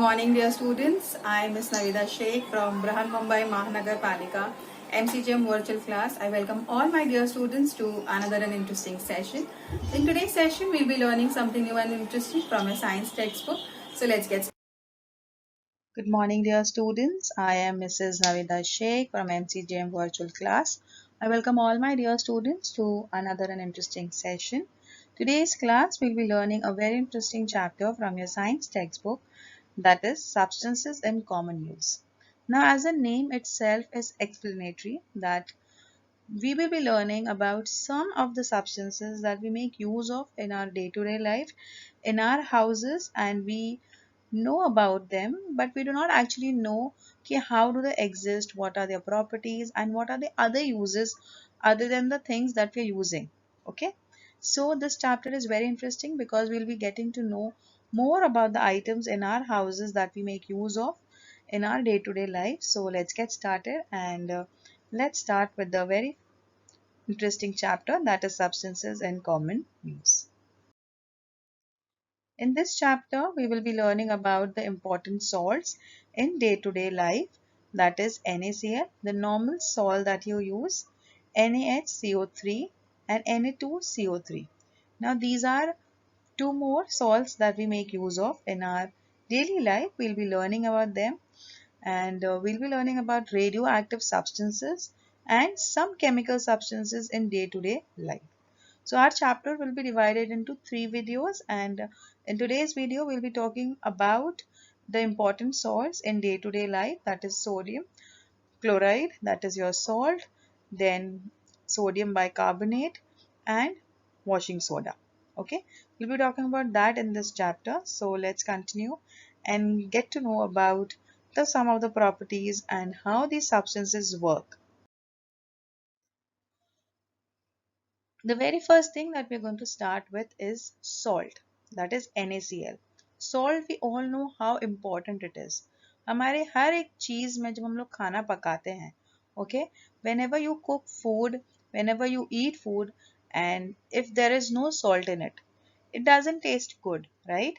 morning, dear students. I am Ms. Navida Sheikh from Brahan Mumbai Mahanagar Palika MCGM virtual class. I welcome all my dear students to another and interesting session. In today's session, we'll be learning something new and interesting from a science textbook. So let's get started. Good morning, dear students. I am Mrs. Navida Sheikh from MCGM virtual class. I welcome all my dear students to another and interesting session. Today's class will be learning a very interesting chapter from your science textbook, that is substances in common use. Now, as the name itself is explanatory, that we will be learning about some of the substances that we make use of in our day-to-day life, in our houses, and we know about them, but we do not actually know how do they exist, what are their properties, and what are the other uses other than the things that we're using. Okay, so this chapter is very interesting because we'll be getting to know more about the items in our houses that we make use of in our day-to-day life. So let's get started, and let's start with the very interesting chapter, that is substances in common use. In this chapter, we will be learning about the important salts in day-to-day life, that is NaCl, the normal salt that you use, NaHCO3 and Na2CO3. Now these are two more salts that we make use of in our daily life. We'll be learning about them, and we'll be learning about radioactive substances and some chemical substances in day-to-day life. So our chapter will be divided into three videos, and in today's video we'll be talking about the important salts in day-to-day life, that is sodium chloride, that is your salt, then sodium bicarbonate and washing soda. Okay, we'll be talking about that in this chapter. So let's continue and get to know about some of the properties and how these substances work. The very first thing that we're going to start with is salt, that is NaCl. Salt, we all know how important it is. हमारे हर एक चीज में जब हम लोग खाना पकाते हैं, okay, whenever you cook food, whenever you eat food, and if there is no salt in it, it doesn't taste good, right?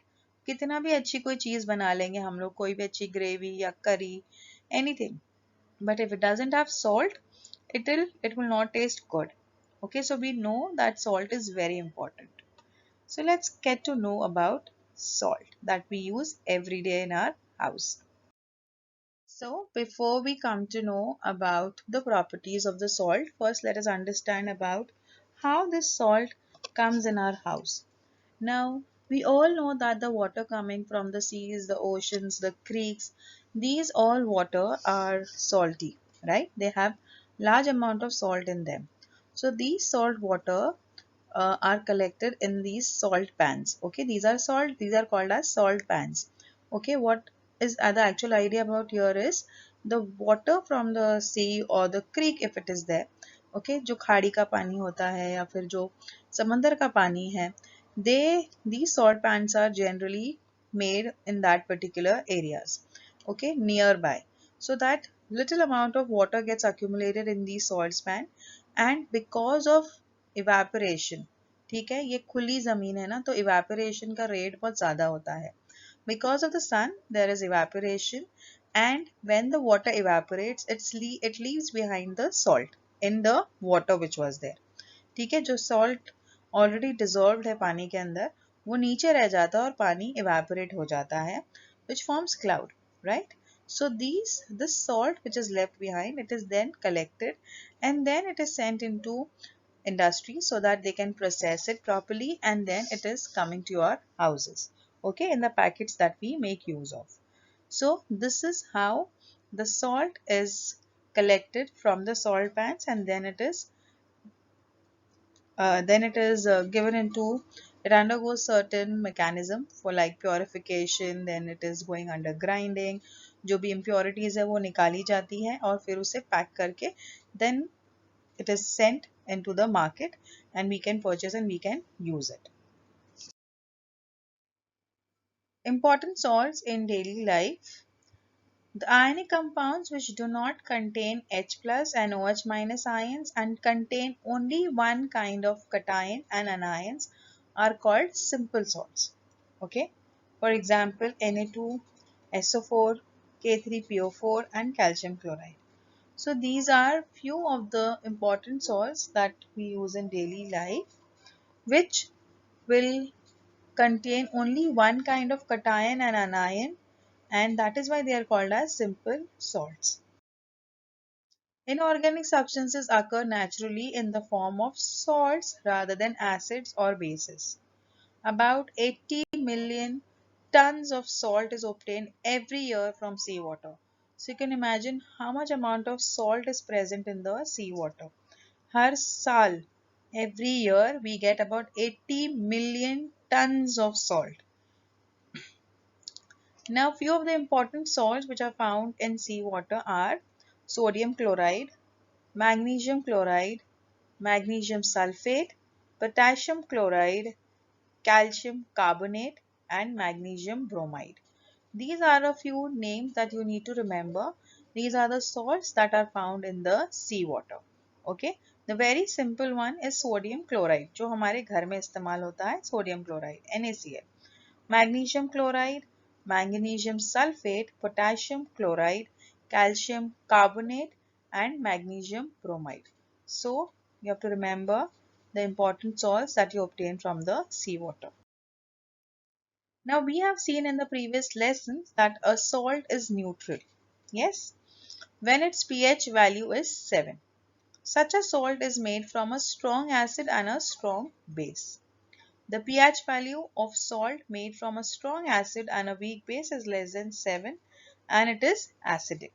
कितना भी अच्छी कोई चीज बना लेंगे हम लोग, कोई भी अच्छी ग्रेवी या करी, anything, but if it doesn't have salt, it will not taste good. Okay, so we know that salt is very important. So let's get to know about salt that we use every day in our house. So before we come to know about the properties of the salt, first let us understand about how this salt comes in our house. Now, we all know that the water coming from the seas, the oceans, the creeks, these all water are salty, right? They have large amount of salt in them. So these salt water are collected in these salt pans. Okay, these are called as salt pans. Okay, what is the actual idea about here is the water from the sea or the creek, if it is there, okay, जो खाड़ी का पानी होता है या फिर जो समंदर का पानी है, these salt pans are generally made in that particular areas, okay, nearby, so that little amount of water gets accumulated in these salt pan, and because of evaporation, ठीक है, ये खुली जमीन है ना, तो evaporation का rate बहुत ज़्यादा होता है. Because of the sun, there is evaporation, and when the water evaporates, it leaves behind the salt in the water which was there. ठीक है, जो salt already dissolved है पानी के अंदर, वो नीचे रह जाता है और पानी evaporate हो जाता है, which forms cloud, right? So this salt which is left behind, it is then collected and then it is sent into industry so that they can process it properly, and then it is coming to your houses, okay, in the packets that we make use of. So this is how the salt is collected from the salt pans, and then it is given into, it undergoes certain mechanism for like purification, then it is going under grinding, जो भी impurities है वो निकाली जाती है और फिर उसे पैक करके then it is sent into the market and we can purchase and we can use it. Important salts in daily life. The ionic compounds which do not contain H plus and OH minus ions and contain only one kind of cation and anions are called simple salts. Okay. For example, Na2 SO4, K3PO4 and calcium chloride. So these are few of the important salts that we use in daily life, which will contain only one kind of cation and anion, and that is why they are called as simple salts. Inorganic substances occur naturally in the form of salts rather than acids or bases. About 80 million tons of salt is obtained every year from seawater. So you can imagine how much amount of salt is present in the seawater. Har saal, every year we get about 80 million tons of salt. Now, few of the important salts which are found in seawater are sodium chloride, magnesium chloride, magnesium sulfate, potassium chloride, calcium carbonate, and magnesium bromide. These are a few names that you need to remember. These are the salts that are found in the seawater. Okay. The very simple one is sodium chloride, जो हमारे घर में इस्तेमाल होता है, sodium chloride, NaCl. Magnesium chloride, magnesium sulfate, potassium chloride, calcium carbonate, and magnesium bromide. So you have to remember the important salts that you obtain from the seawater. Now we have seen in the previous lessons that a salt is neutral. Yes, when its pH value is 7. Such a salt is made from a strong acid and a strong base. The pH value of salt made from a strong acid and a weak base is less than 7 and it is acidic.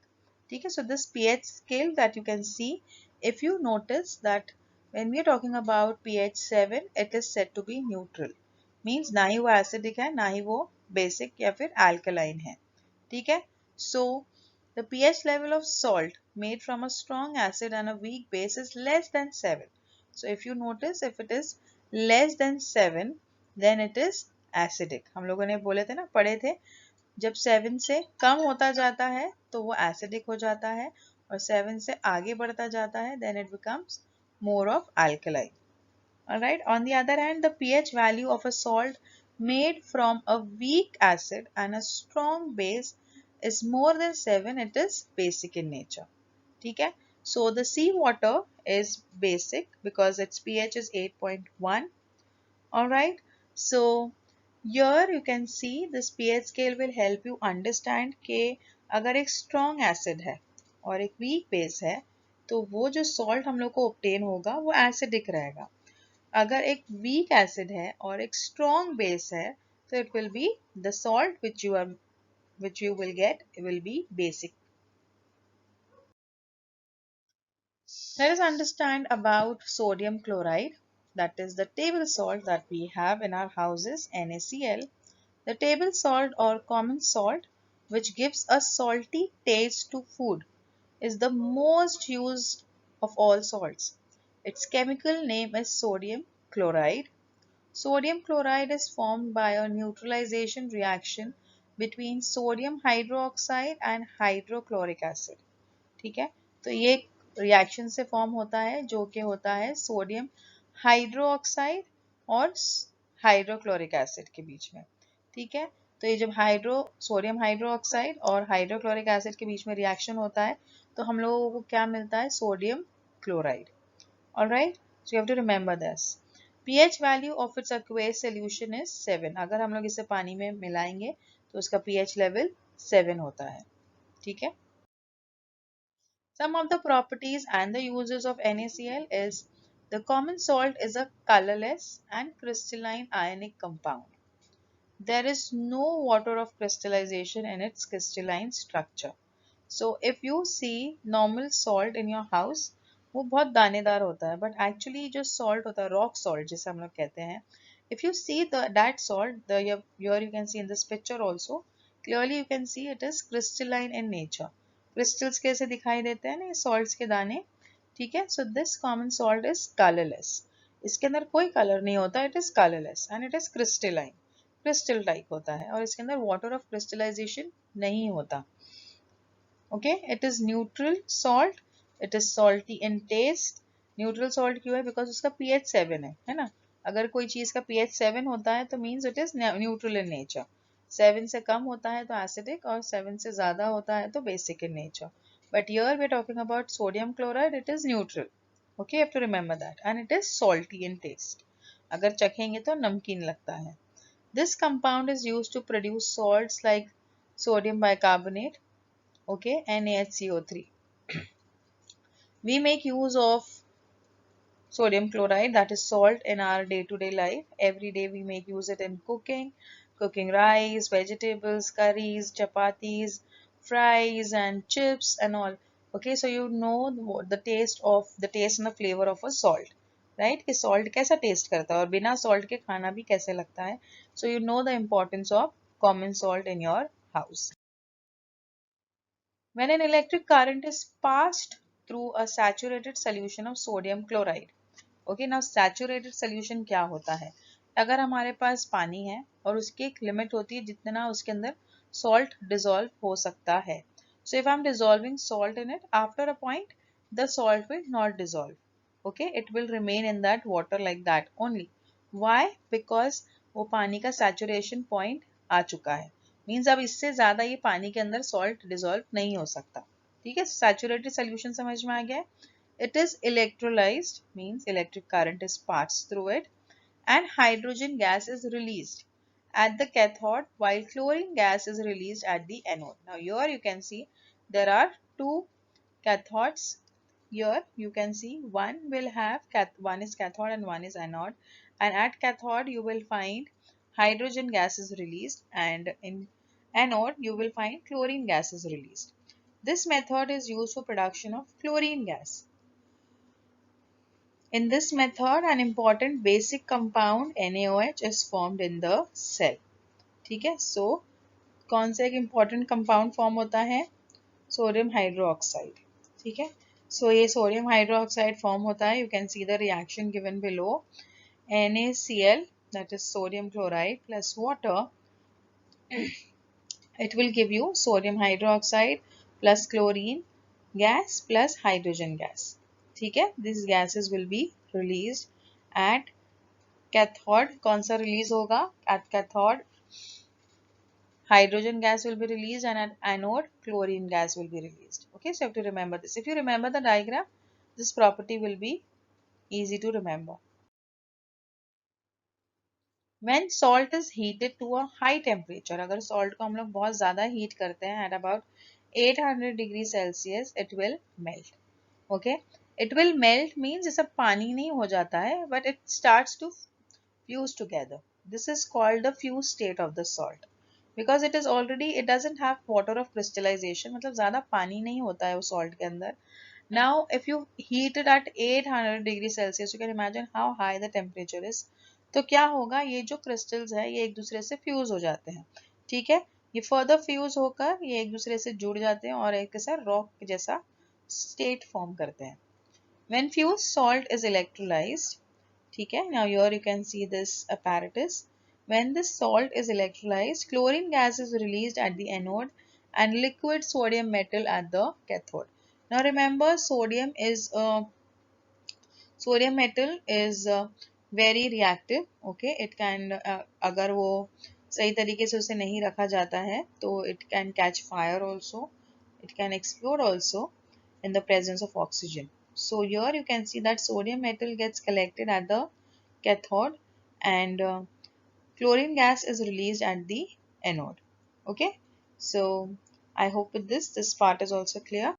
Okay, so this pH scale that you can see, if you notice that when we are talking about pH 7, it is said to be neutral. Means ना ही वो acidic है ना ही वो basic या फिर alkaline है. ठीक है? So the pH level of salt made from a strong acid and a weak base is less than 7. So if you notice, if it is less than 7, then it is acidic. हम लोगों ने बोले थे ना, पढ़े थे, जब 7 से कम होता जाता है तो वो acidic हो जाता है और 7 से आगे बढ़ता जाता है, then it becomes more of alkaline. Alright, on the other hand, the pH value of a salt made from a weak acid and a strong base is more than 7, it is basic in nature. Okay? So the seawater is basic because its pH is 8.1. Alright, so here you can see this pH scale will help you understand कि अगर एक strong acid है और एक weak base है तो वो जो salt हम लोग को obtain होगा वो acidic रहेगा. अगर एक weak acid है और एक strong base है तो it will be the salt which you will get will be basic. Let us understand about sodium chloride, that is the table salt that we have in our houses, NaCl. The table salt or common salt, which gives a salty taste to food, is the most used of all salts. Its chemical name is sodium chloride. Sodium chloride is formed by a neutralization reaction between sodium hydroxide and hydrochloric acid. ठीक है, तो ये reaction से form होता है जो कि होता है सोडियम हाइड्रोक्साइड और हाइड्रोक्लोरिक एसिड के बीच में. ठीक है, तो ये जब सोडियम हाइड्रोक्साइड और हाइड्रोक्लोरिक एसिड के बीच में रिएक्शन होता है तो हम लोगों को क्या मिलता है? Sodium chloride. Alright, so you have to remember this. pH value of its aqueous solution is 7. अगर हम लोग इसे पानी में मिलाएंगे तो उसका pH level 7 होता है. ठीक है. Some of the properties and the uses of NaCl is the common salt is a colorless and crystalline ionic compound. There is no water of crystallization in its crystalline structure. So if you see normal salt in your house, वो बहुत दानेदार होता है, but actually जो salt होता है, rock salt जिसे हम लोग कहते हैं, if you see that salt, here you can see in this picture also, clearly you can see it is crystalline in nature. Crystals कैसे दिखाई देते हैं ना, ये salts के दाने. ठीक है, so this common salt is colorless. इसके अंदर कोई color नहीं होता, it is colorless and it is crystalline. Crystal type होता है और इसके अंदर water of crystallization नहीं होता. Okay, it is neutral salt. It is salty in taste. Neutral salt क्यों है? Because उसका pH 7 है ना? अगर कोई चीज़ का pH 7 होता है तो means it is neutral in nature. 7 से कम होता है तो एसिडिक और 7 से ज़्यादा होता है तो basic in nature. But here we are talking about sodium chloride, it is neutral. Okay, you have to remember that. And it is salty in taste. अगर चखेंगे तो नमकीन लगता है. This compound is used to produce salts like sodium bicarbonate, okay, NaHCO3. We make use of sodium chloride, that is salt, in our day-to-day life. Every day we make use it in cooking rice, vegetables, curries, chapatis, fries and chips and all. Okay, so you know the taste and the flavor of a salt, right? कि salt कैसा taste करता है और बिना salt के खाना भी कैसे लगता है. So you know the importance of common salt in your house. When an electric current is passed through a saturated solution of sodium chloride. Okay ना, सैचुरेटेड सोल्यूशन क्या होता है. अगर हमारे पास पानी है और उसकी एक लिमिट होती है जितना उसके अंदर सॉल्ट डिजोल्व हो सकता है. So if I am dissolving salt in it, after a point the salt will not dissolve. Okay, it will remain in that water like that only. Why? Because वो पानी का सैचुरेशन पॉइंट आ चुका है. Means अब इससे ज्यादा ये पानी के अंदर सॉल्ट डिजोल्व नहीं हो सकता. ठीक है, सैचुरेटेड सोल्यूशन समझ में आ गया है. It is electrolyzed, means electric current is passed through it, and hydrogen gas is released at the cathode while chlorine gas is released at the anode. Now here you can see there are two cathodes. Here you can see one will have one is cathode and one is anode, and at cathode you will find hydrogen gas is released, and in anode you will find chlorine gas is released. This method is used for production of chlorine gas. In this method, an important basic compound NaOH is formed in the cell. ठीक है, so कौन सा एक important compound form होता है? Sodium hydroxide. ठीक है, so ये सोडियम हाइड्रोक्साइड form होता है. You can see the reaction given below. NaCl, that is sodium chloride plus water, it will give you sodium hydroxide plus chlorine gas plus hydrogen gas. ठीक है, these gases will be released at cathode. कौन सा release होगा? At cathode hydrogen gas will be released, and at anode chlorine gas will be released. Okay, so you have to remember this. If you remember the diagram, this property will be easy to remember. When salt is heated to a high temperature, अगर salt को हम लोग बहुत ज़्यादा heat करते हैं at about 800 degree Celsius, it will melt. Okay, it will melt means जैसा पानी नहीं हो जाता है, but it starts to fuse together. This is called the fuse state of the salt. Because it is already, it doesn't have water of crystallization, मतलब ज़्यादा पानी नहीं होता है वो salt के अंदर. Now, if you heat it at 800 degree Celsius, you can imagine how high the temperature is. तो क्या होगा, ये जो crystals है ये एक दूसरे से fuse हो जाते हैं. ठीक है, ये further fuse होकर ये एक दूसरे से जुड़ जाते हैं और एक ऐसा rock जैसा state form करते हैं. When fused salt is electrolyzed, ठीक है, now here you can see this apparatus. When this salt is electrolyzed, chlorine gas is released at the anode and liquid sodium metal at the cathode. Now remember, sodium metal is very reactive. Okay, it can अगर वो सही तरीके से उसे नहीं रखा जाता है तो it can catch fire also, it can explode also in the presence of oxygen. So here you can see that sodium metal gets collected at the cathode, and chlorine gas is released at the anode. Okay, so I hope with this part is also clear.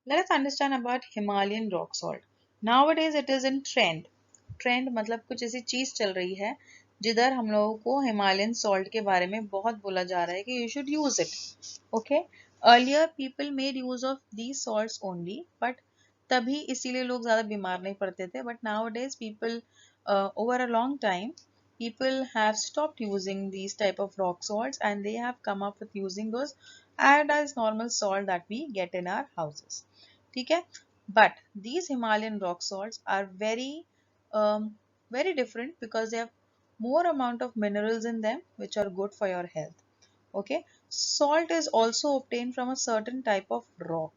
Let us understand about Himalayan rock salt. Nowadays it is in trend. Trend मतलब कुछ ऐसी चीज चल रही है जिधर हम लोगों को हिमालयन सॉल्ट के बारे में बहुत बोला जा रहा है कि you should use it. Okay, earlier people made use of these salts only, but तभी इसीलिए लोग ज़्यादा बीमार नहीं पड़ते थे. But nowadays people, over a long time, people have stopped using these type of rock salts and they have come up with using those iodized normal salt that we get in our houses. ठीक है, but these Himalayan rock salts are um, very different because they have more amount of minerals in them which are good for your health. Okay, salt is also obtained from a certain type of rock.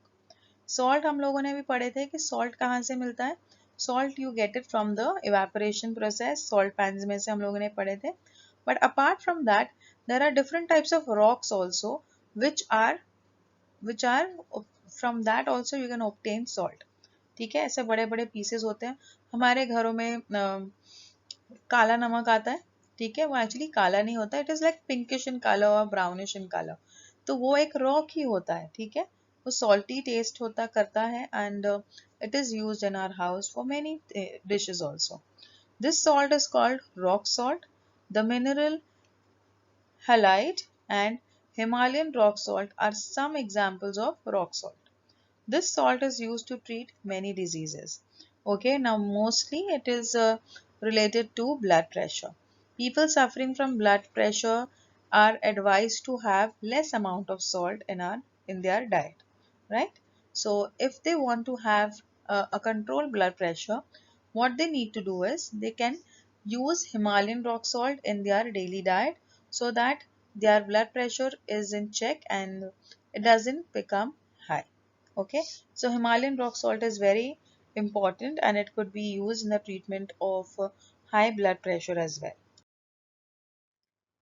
Salt हम लोगों ने भी पढ़े थे कि salt कहाँ से मिलता है. Salt you get it from the evaporation process. Salt pans में से हम लोगों ने पढ़े थे. But apart from that, there are different types of rocks also, which are which are from that also you can obtain salt. ठीक है, ऐसे बड़े बड़े पीसेस होते हैं हमारे घरों में। काला नमक आता है, ठीक है, वो एक्चुअली काला नहीं होता, it is like pinkish in colour और ब्राउनिश इन कलर, तो वो एक रॉक ही होता है, ठीक है। वो सॉल्टी टेस्ट होता करता है and it is used in our house for many dishes also. This salt is called rock salt. The mineral halite and Himalayan rock salt are some examples of rock salt. This salt is used to treat many diseases. Okay, now mostly it is related to blood pressure. People suffering from blood pressure are advised to have less amount of salt in their diet, right? So if they want to have a controlled blood pressure, what they need to do is they can use Himalayan rock salt in their daily diet so that their blood pressure is in check and it doesn't become high. Okay, so Himalayan rock salt is very important and it could be used in the treatment of high blood pressure as well.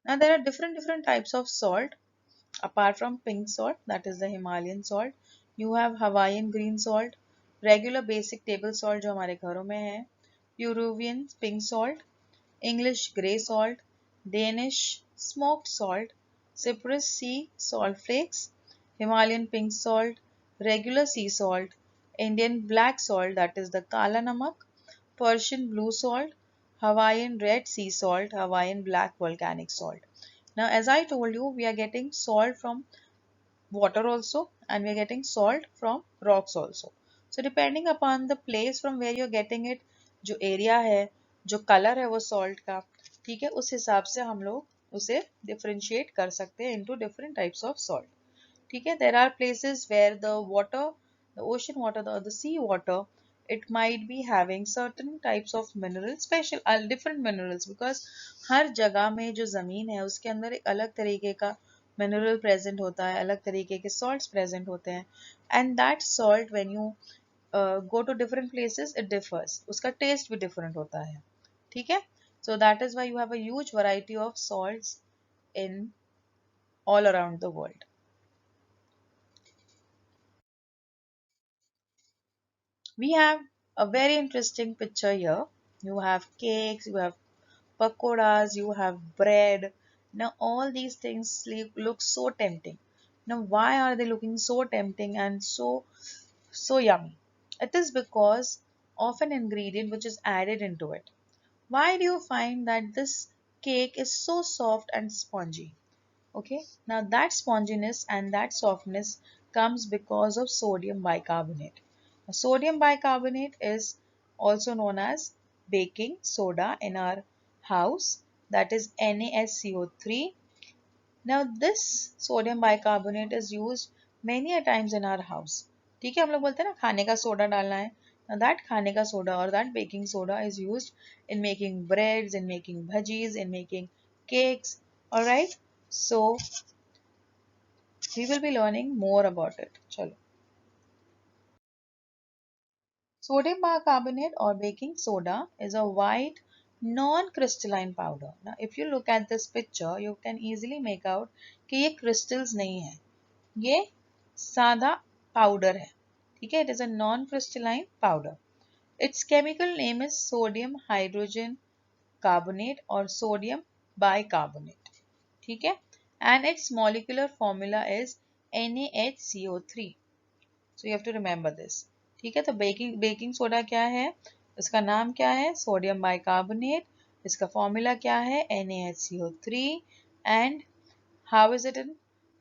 Now there are different types of salt apart from pink salt, that is the Himalayan salt. You have Hawaiian green salt, regular basic table salt जो हमारे घरों में है, Peruvian pink salt, English grey salt, Danish smoked salt, Cyprus sea salt flakes, Himalayan pink salt, regular sea salt, Indian black salt that is the Kala Namak, Persian blue salt, Hawaiian red sea salt, Hawaiian black volcanic salt. Now, as I told you, we are getting salt from water also and we are getting salt from rocks also. So depending upon the place from where you're getting it, जो area है, जो color है वो salt का, ठीक है, उस हिसाब से हम लोग उसे differentiate कर सकते हैं into different types of salt. ठीक है, there are places where the water, the ocean water, the sea water, it might be having certain types of minerals, special different minerals, because हर जगह में जो ज़मीन है उसके अंदर एक अलग तरीके का मिनरल प्रेजेंट होता है, अलग तरीके के सॉल्ट्स प्रेजेंट होते हैं and that salt when you go to different places it differs, उसका टेस्ट भी डिफरेंट होता है, ठीक है। So that is why you have a huge variety of salts in all around the world. We have a very interesting picture here. You have cakes, you have pakoras, you have bread. Now all these things look so tempting. Now why are they looking so tempting and so yummy? It is because of an ingredient which is added into it. Why do you find that this cake is so soft and spongy? Okay, now that sponginess and that softness comes because of sodium bicarbonate. Now, sodium bicarbonate is also known as baking soda in our house, that is NaSCO3. Now this sodium bicarbonate is used many a times in our house. ठीक है, हम लोग बोलते हैं ना खाने का soda डालना है. Now that खाने का soda or that baking soda is used in making breads, in making bhajis, in making cakes. Alright, so we will be learning more about it. चलो. Sodium bicarbonate or baking soda is a white non-crystalline powder. Now if you look at this picture, you can easily make out कि ये crystals नहीं है, ये सादा powder है, ठीक है, it is a non-crystalline powder. Its chemical name is sodium hydrogen carbonate or sodium bicarbonate, ठीक है, and its molecular formula is NaHCO3. So you have to remember this. ठीक है, तो बेकिंग सोडा क्या है, इसका नाम क्या है, सोडियम बाइकार्बोनेट, इसका फॉर्मूला क्या है, NaHCO3, and how is it in,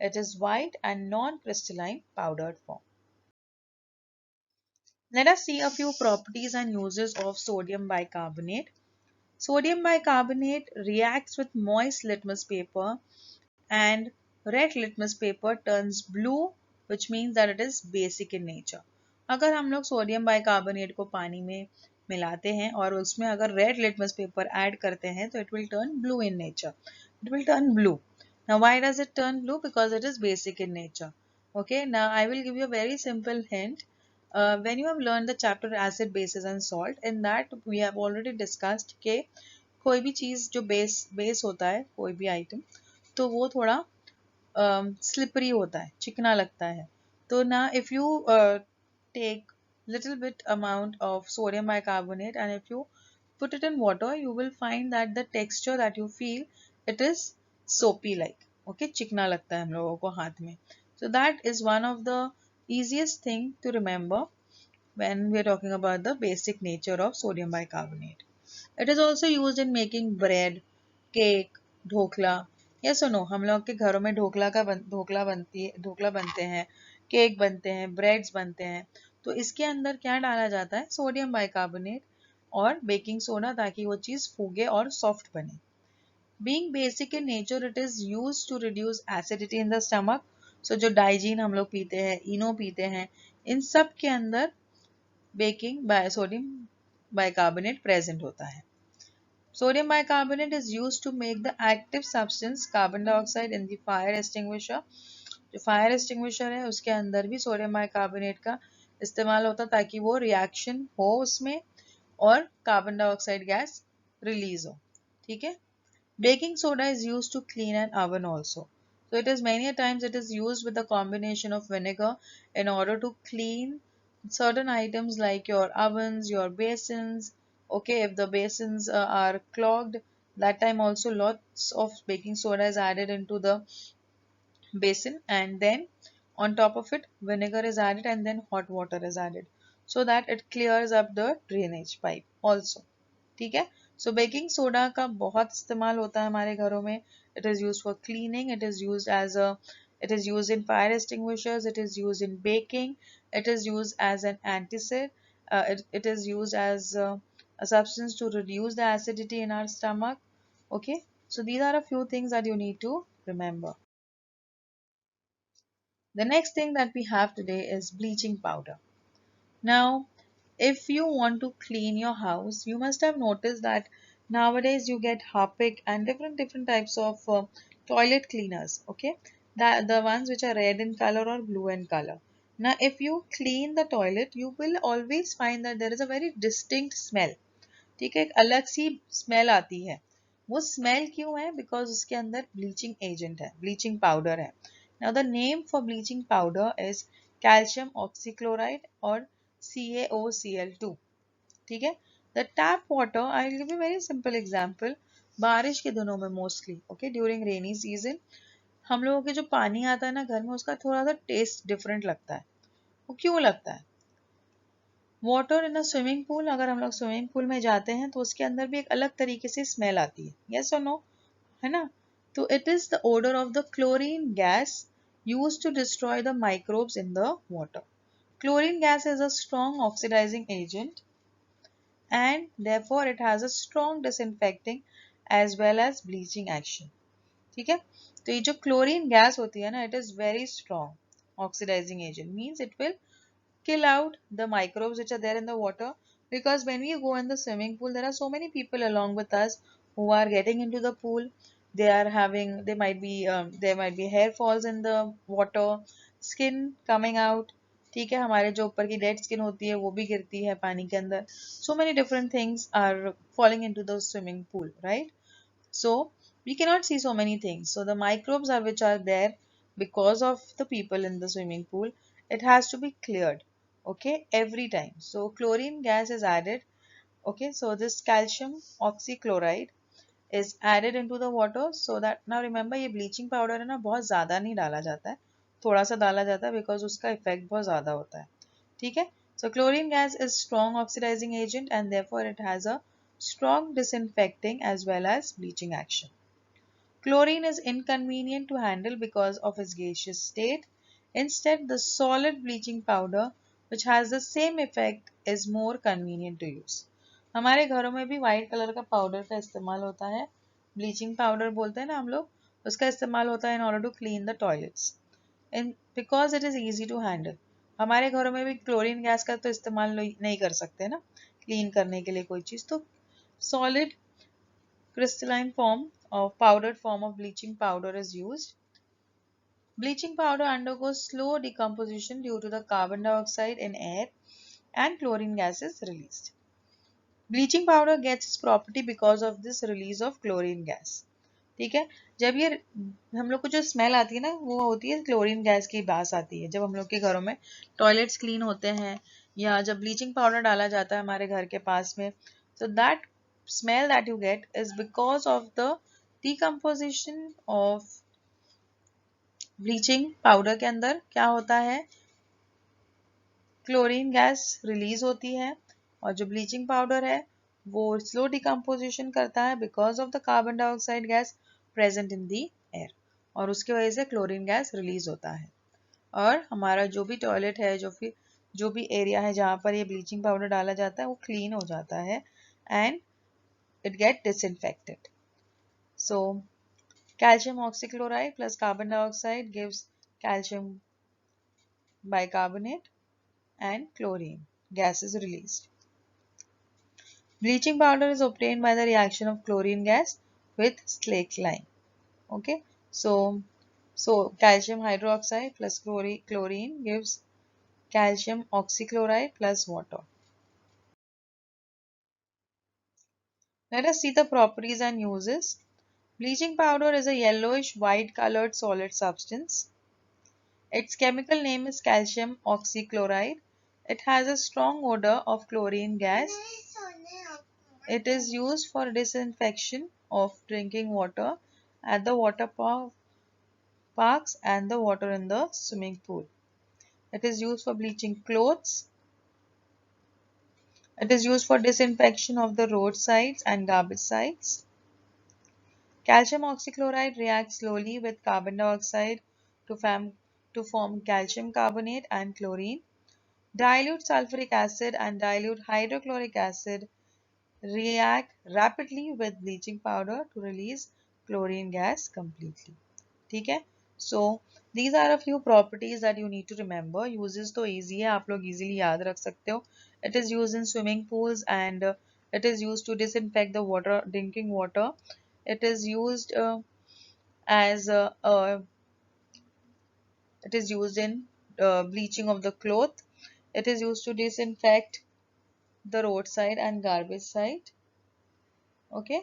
it is white and non-crystalline powdered form. Let us see a few properties and uses of sodium bicarbonate. Sodium bicarbonate reacts with moist litmus paper and red litmus paper turns blue, which means that it is basic in nature. अगर हम लोग sodium bicarbonate को पानी में मिलाते हैं और उसमें अगर रेड लिटमस पेपर ऐड करते हैं तो it will turn blue in nature. It will turn blue. Now why does it turn blue? Because it is basic in nature. Okay, now I will give you a very simple hint. When you have learned the chapter acid, bases and salt, in that we have already discussed कि कोई भी चीज़ जो base base होता है, कोई भी item, तो वो थोड़ा स्लिपरी होता है, चिकना लगता है। तो ना if you take little bit amount of sodium bicarbonate and if you put it in water, you will find that the texture that you feel, it is soapy like, okay, चिकना लगता है हम लोगों को हाथ में. So that is one of the easiest thing to remember when we are talking about the basic nature of sodium bicarbonate. It is also used in making bread, cake, dhokla. Yes or no? हम लोग के घरों में ढोकला बनते हैं, cake बनते हैं, breads बनते हैं. तो इसके अंदर क्या डाला जाता है? सोडियम बाइकार्बोनेट और बेकिंग सोडा, ताकि वो चीज़ फूगे और सॉफ्ट बने. Being basic in nature, it is used to reduce acidity in the stomach. So जो डाइजीन हम लोग पीते हैं, इनो पीते हैं, इन सब के अंदर बेकिंग सोडियम बाइकार्बोनेट प्रेजेंट होता है. Sodium bicarbonate is used to make the active substance carbon dioxide in the fire extinguisher. जो फायर एक्सटिंग्विशर है उसके अंदर भी सोडियम बाइकार्बोनेट का इस्तेमाल होता है, ताकि वो रिएक्शन हो उसमें और कार्बन डाइऑक्साइड गैस रिलीज हो. ठीक है. Baking soda is used to clean an oven also. So it is many a times it is used with a combination of vinegar in order to clean certain items like your ovens, your basins. Okay, if the basins are clogged, that time also lots of baking soda is added into the basin, and then on top of it vinegar is added and then hot water is added so that it clears up the drainage pipe also. ठीक है. सो baking soda का बहुत इस्तेमाल होता है हमारे घरों में. It is use for cleaning, it is use in fire extinguishers, it is use in baking, it is use as an antacid, it is used as a substance to reduce the acidity in our stomach. Okay, so these are a few things that you need to remember. The next thing that we have today is bleaching powder. Now, if you want to clean your house, you must have noticed that nowadays you get Harpic and different types of toilet cleaners. Okay, that the ones which are red in color or blue in color. Now, if you clean the toilet, you will always find that there is a very distinct smell. ठीक है, एक अलग सी smell आती है. वो smell क्यों है? Because उसके अंदर ब्लीचिंग एजेंट है, ब्लीचिंग पाउडर है. Now the name for bleaching powder is calcium oxychloride और CaOCl2. ठीक है. The tap water, I will give you very simple example. बारिश के दिनों में mostly, okay, during rainy season, हम लोगों के जो पानी आता है ना घर में, उसका थोड़ा सा टेस्ट डिफरेंट लगता है. वो क्यों लगता है? Water in a swimming pool, अगर हम लोग स्विमिंग पूल में जाते हैं तो उसके अंदर भी एक अलग तरीके से स्मेल आती है. यस और नो? है ना? तो it is the odour of the chlorine gas used to destroy the microbes in the water. Chlorine gas is a strong oxidizing agent and therefore it has a strong disinfecting as well as bleaching action. ठीक है. तो ये जो chlorine gas होती है ना, it is very strong oxidising agent. Means it will kill out the microbes which are there in the water, because when we go in the swimming pool there are so many people along with us who are getting into the pool. There might be hair falls in the water, skin coming out. ठीक है. हमारे जो ऊपर की dead skin होती है वो भी गिरती है पानी के अंदर. So many different things are falling into the swimming pool, right? So we cannot see so many things. So the microbes are which are there because of the people in the swimming pool, it has to be cleared, okay, every time. So chlorine gas is added. Okay, so this calcium oxychloride is added into the water, so that now remember ये bleaching powder है ना, बहुत ज़्यादा नहीं डाला जाता है, थोड़ा सा डाला जाता है because उसका effect बहुत ज़्यादा होता है. ठीक है. So chlorine gas is strong oxidizing agent and therefore it has a strong disinfecting as well as bleaching action. Chlorine is inconvenient to handle because of its gaseous state. Instead, the solid bleaching powder, which has the same effect, is more convenient to use. हमारे घरों में भी white colour का powder का इस्तेमाल होता है, bleaching powder बोलते हैं ना हम लोग, उसका इस्तेमाल होता है in order to clean the toilets, in because it is easy to handle. हमारे घरों में भी क्लोरीन गैस का तो इस्तेमाल नहीं कर सकते ना क्लीन करने के लिए कोई चीज़, तो solid crystalline form of powdered form of bleaching powder is used. Bleaching powder undergoes slow decomposition due to the carbon dioxide in air and chlorine gas is released. Bleaching powder gets its property because of this release of chlorine gas. ठीक है, जब ये हम लोग को जो smell आती है ना वो होती है क्लोरीन गैस की बास आती है। जब हम लोग के घरों में टॉयलेट्स क्लीन होते हैं या जब ब्लीचिंग पाउडर डाला जाता है हमारे घर के पास में, so that smell that you get is because of the decomposition of bleaching powder के अंदर क्या होता है, क्लोरीन गैस रिलीज होती है और जो ब्लीचिंग पाउडर है वो स्लो डिकम्पोजिशन करता है because of the carbon dioxide gas present in the air, और उसकी वजह से क्लोरीन गैस रिलीज होता है। और हमारा जो भी टॉयलेट है जो भी एरिया है जहाँ पर ये ब्लीचिंग पाउडर डाला जाता है वो क्लीन हो जाता है and it get disinfected. So calcium oxychloride plus carbon dioxide gives calcium bicarbonate and chlorine gas is released. Bleaching powder is obtained by the reaction of chlorine gas with slaked lime. Okay, so calcium hydroxide plus chlorine gives calcium oxychloride plus water. Let us see the properties and uses. Bleaching powder is a yellowish white colored solid substance. Its chemical name is calcium oxychloride. It has a strong odor of chlorine gas. It is used for disinfection of drinking water at the parks and the water in the swimming pool. It is used for bleaching clothes. It is used for disinfection of the roadsides and garbage sites. Calcium oxychloride reacts slowly with carbon dioxide to form calcium carbonate and chlorine. Dilute sulfuric acid and dilute hydrochloric acid react rapidly with bleaching powder to release chlorine gas completely. ठीक है, so these are a few properties that you need to remember. Uses तो easy है, आप लोग easily याद रख सकते हो. It is used in swimming pools and it is used to disinfect the water, drinking water. It is used as it is used in bleaching of the cloth. It is used to disinfect the roadside and garbage site. Okay.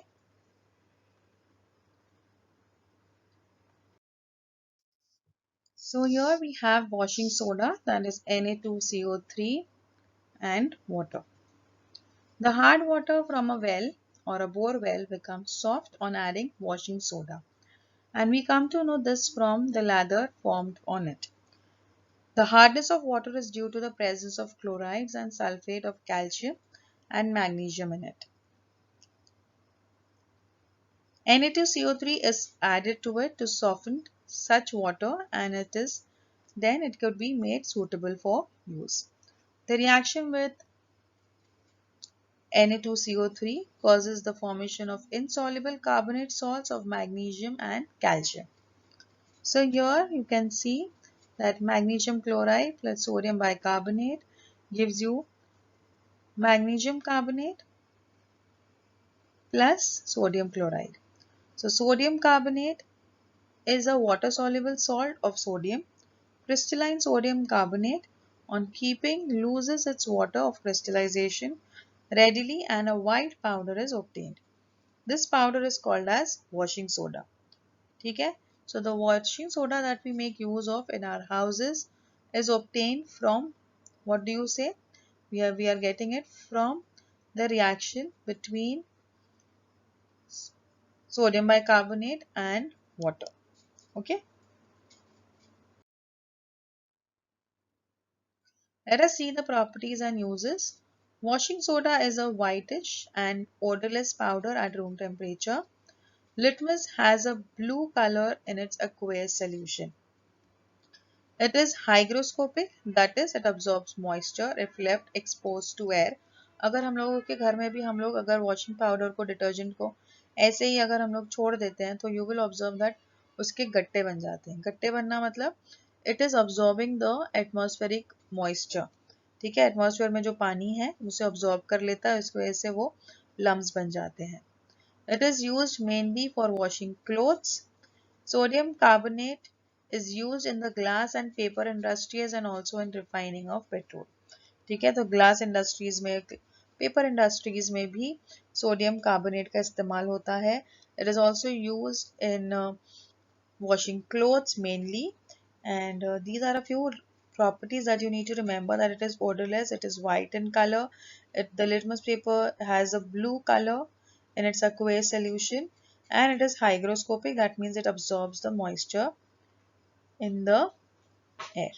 So here we have washing soda, that is Na2CO3 and water. The hard water from a well or a bore well becomes soft on adding washing soda, and we come to know this from the lather formed on it. The hardness of water is due to the presence of chlorides and sulfate of calcium and magnesium in it. Na2CO3 is added to it to soften such water, and then it could be made suitable for use. The reaction with Na2CO3 causes the formation of insoluble carbonate salts of magnesium and calcium. So here you can see that magnesium chloride plus sodium bicarbonate gives you magnesium carbonate plus sodium chloride. So sodium carbonate is a water-soluble salt of sodium. Crystalline sodium carbonate, on keeping, loses its water of crystallization readily and a white powder is obtained. This powder is called as washing soda. ठीक है? So the washing soda that we make use of in our houses is obtained from, what do you say? We are getting it from the reaction between sodium bicarbonate and water. Okay? Let us see the properties and uses. Washing soda is a whitish and odorless powder at room temperature. Litmus has a blue color in its aqueous solution. It is hygroscopic, that is it absorbs moisture if left exposed to air. अगर हम लोगों के घर में भी हम लोग अगर वॉशिंग पाउडर को, डिटर्जेंट को ऐसे ही अगर हम लोग छोड़ देते हैं तो यू विल ऑब्जर्व दैट उसके गट्टे बन जाते हैं. गट्टे बनना मतलब it is absorbing the atmospheric moisture. ठीक है, एटमॉस्फेयर में जो पानी है उसे ऑब्जॉर्ब कर लेता है, इस वजह से वो लम्स बन जाते हैं. It is used mainly for washing clothes. Sodium carbonate is used in the glass and paper industries and also in refining of petrol. ठीक है, तो ग्लास इंडस्ट्रीज में पेपर इंडस्ट्रीज में भी सोडियम कार्बोनेट का इस्तेमाल होता है. It is also use in washing clothes mainly, and these are a few properties that you need to remember, that it is odorless, it is white in color, the litmus paper has a blue color in its aqueous solution, and it is hygroscopic. That means it absorbs the moisture in the air.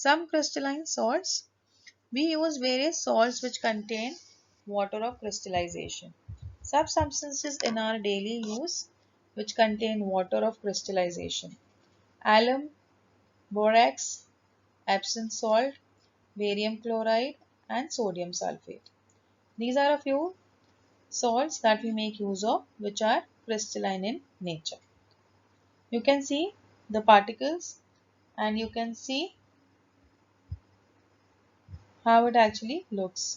Some crystalline salts. We use various salts which contain water of crystallization. Some substances in our daily use which contain water of crystallization: alum, borax, Epsom salt, barium chloride, and sodium sulfate. These are a few salts that we make use of which are crystalline in nature. You can see the particles and you can see how it actually looks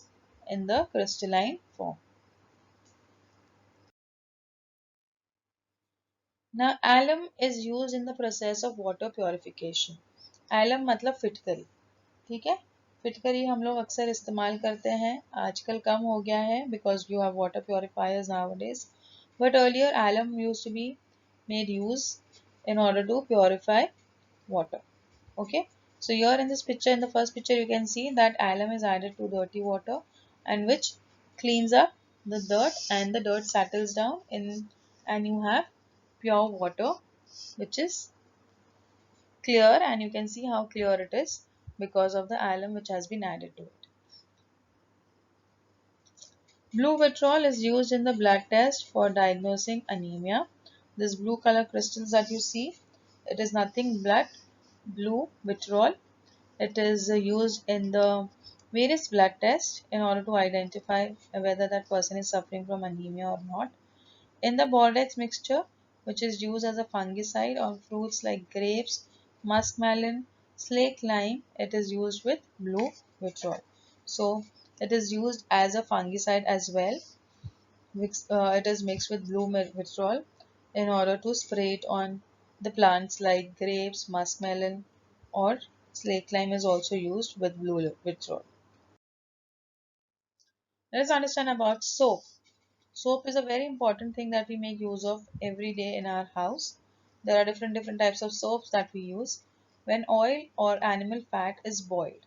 in the crystalline form. Now alum is used in the process of water purification. Alum मतलब फिटकरी, ठीक है. फिटकरी हम लोग अक्सर इस्तेमाल करते हैं, आजकल कम हो गया है because you have water purifiers nowadays, but earlier alum used to be made use in order to purify water. Okay, so here in this picture, in the first picture, you can see that alum is added to dirty water and which cleans up the dirt, and the dirt settles down in, and you have pure water which is clear, and you can see how clear it is because of the alum which has been added to it. Blue vitriol is used in the blood test for diagnosing anemia. This blue color crystals that you see, it is nothing but blue vitriol. It is used in the various blood tests in order to identify whether that person is suffering from anemia or not. In the Bordeaux mixture, which is used as a fungicide on fruits like grapes, muskmelon, slake lime, it is used with blue vitriol. So it is used as a fungicide as well. It is mixed with blue vitriol in order to spray it on the plants like grapes, muskmelon, or slake lime is also used with blue vitriol. Let us understand about soap. Soap is a very important thing that we make use of every day in our house. There are different types of soaps that we use. When oil or animal fat is boiled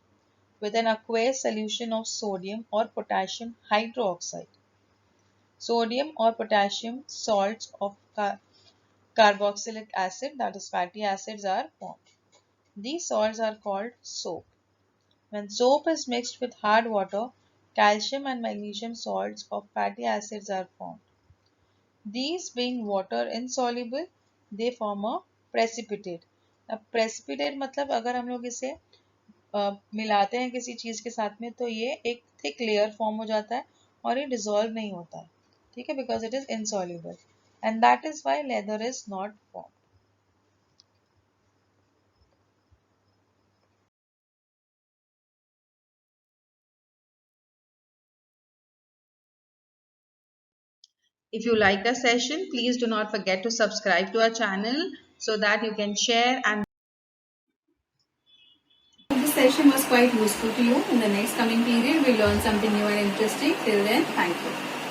with an aqueous solution of sodium or potassium hydroxide, sodium or potassium salts of carboxylic acid, that is fatty acids, are formed. These salts are called soap. When soap is mixed with hard water, calcium and magnesium salts of fatty acids are formed. These being water insoluble, they form a precipitate. अब precipitate मतलब अगर हम लोग इसे मिलाते हैं किसी चीज़ के साथ में तो ये एक थिक लेयर फॉर्म हो जाता है और ये डिजोल्व नहीं होता है, ठीक है, because it is insoluble, and that is why leather is not form. If you like the session, please do not forget to subscribe to our channel so that you can share and This session was quite useful to you. In the next coming period, we'll learn something new and interesting. Till then, thank you.